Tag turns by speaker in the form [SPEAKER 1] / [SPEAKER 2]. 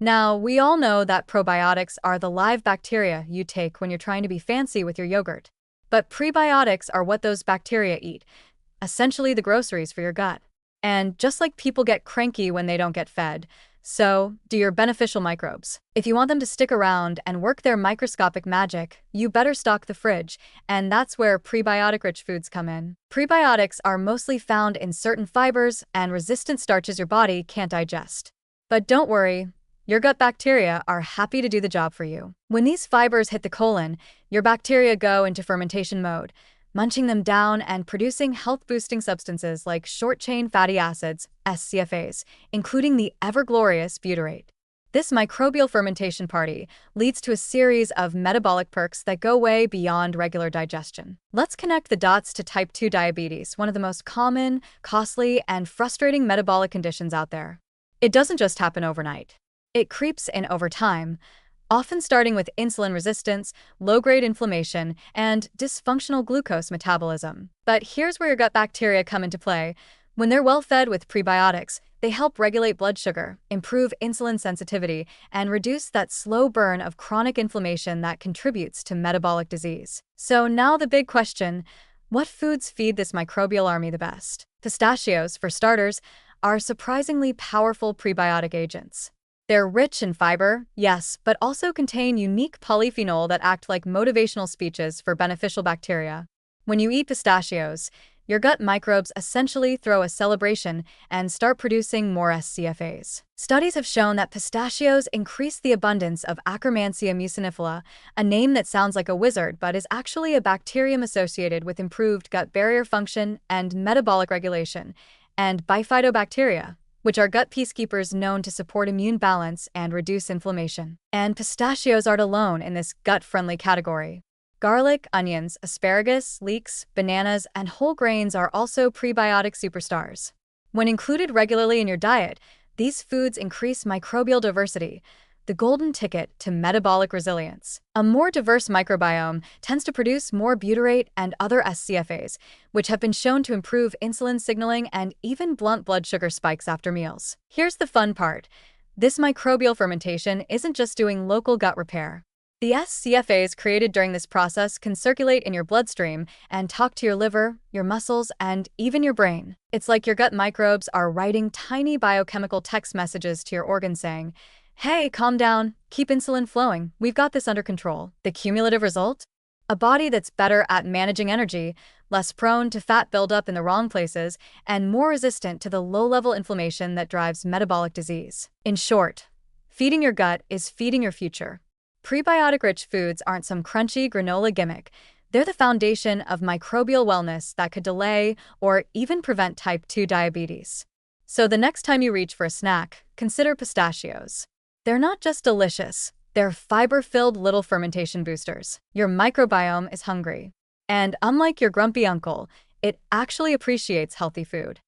[SPEAKER 1] Now, we all know that probiotics are the live bacteria you take when you're trying to be fancy with your yogurt. But prebiotics are what those bacteria eat, essentially the groceries for your gut. And just like people get cranky when they don't get fed, so do your beneficial microbes. If you want them to stick around and work their microscopic magic, you better stock the fridge, and that's where prebiotic-rich foods come in. Prebiotics are mostly found in certain fibers and resistant starches your body can't digest. But don't worry, your gut bacteria are happy to do the job for you. When these fibers hit the colon, your bacteria go into fermentation mode, munching them down and producing health-boosting substances like short-chain fatty acids, SCFAs, including the ever-glorious butyrate. This microbial fermentation party leads to a series of metabolic perks that go way beyond regular digestion. Let's connect the dots to type 2 diabetes, one of the most common, costly, and frustrating metabolic conditions out there. It doesn't just happen overnight. It creeps in over time, often starting with insulin resistance, low-grade inflammation, and dysfunctional glucose metabolism. But here's where your gut bacteria come into play. When they're well fed with prebiotics, they help regulate blood sugar, improve insulin sensitivity, and reduce that slow burn of chronic inflammation that contributes to metabolic disease. So now the big question, what foods feed this microbial army the best? Pistachios, for starters, are surprisingly powerful prebiotic agents. They're rich in fiber, yes, but also contain unique polyphenol that act like motivational speeches for beneficial bacteria. When you eat pistachios, your gut microbes essentially throw a celebration and start producing more SCFAs. Studies have shown that pistachios increase the abundance of Akkermansia mucinifera, a name that sounds like a wizard but is actually a bacterium associated with improved gut barrier function and metabolic regulation, and bifidobacteria, which are gut peacekeepers known to support immune balance and reduce inflammation. And pistachios aren't alone in this gut-friendly category. Garlic, onions, asparagus, leeks, bananas, and whole grains are also prebiotic superstars. When included regularly in your diet, these foods increase microbial diversity, the golden ticket to metabolic resilience. A more diverse microbiome tends to produce more butyrate and other SCFAs, which have been shown to improve insulin signaling and even blunt blood sugar spikes after meals. Here's the fun part. This microbial fermentation isn't just doing local gut repair. The SCFAs created during this process can circulate in your bloodstream and talk to your liver, your muscles, and even your brain. It's like your gut microbes are writing tiny biochemical text messages to your organs saying, "Hey, calm down, keep insulin flowing, we've got this under control." The cumulative result? A body that's better at managing energy, less prone to fat buildup in the wrong places, and more resistant to the low-level inflammation that drives metabolic disease. In short, feeding your gut is feeding your future. Prebiotic-rich foods aren't some crunchy granola gimmick. They're the foundation of microbial wellness that could delay or even prevent type 2 diabetes. So the next time you reach for a snack, consider pistachios. They're not just delicious, they're fiber-filled little fermentation boosters. Your microbiome is hungry. And unlike your grumpy uncle, it actually appreciates healthy food.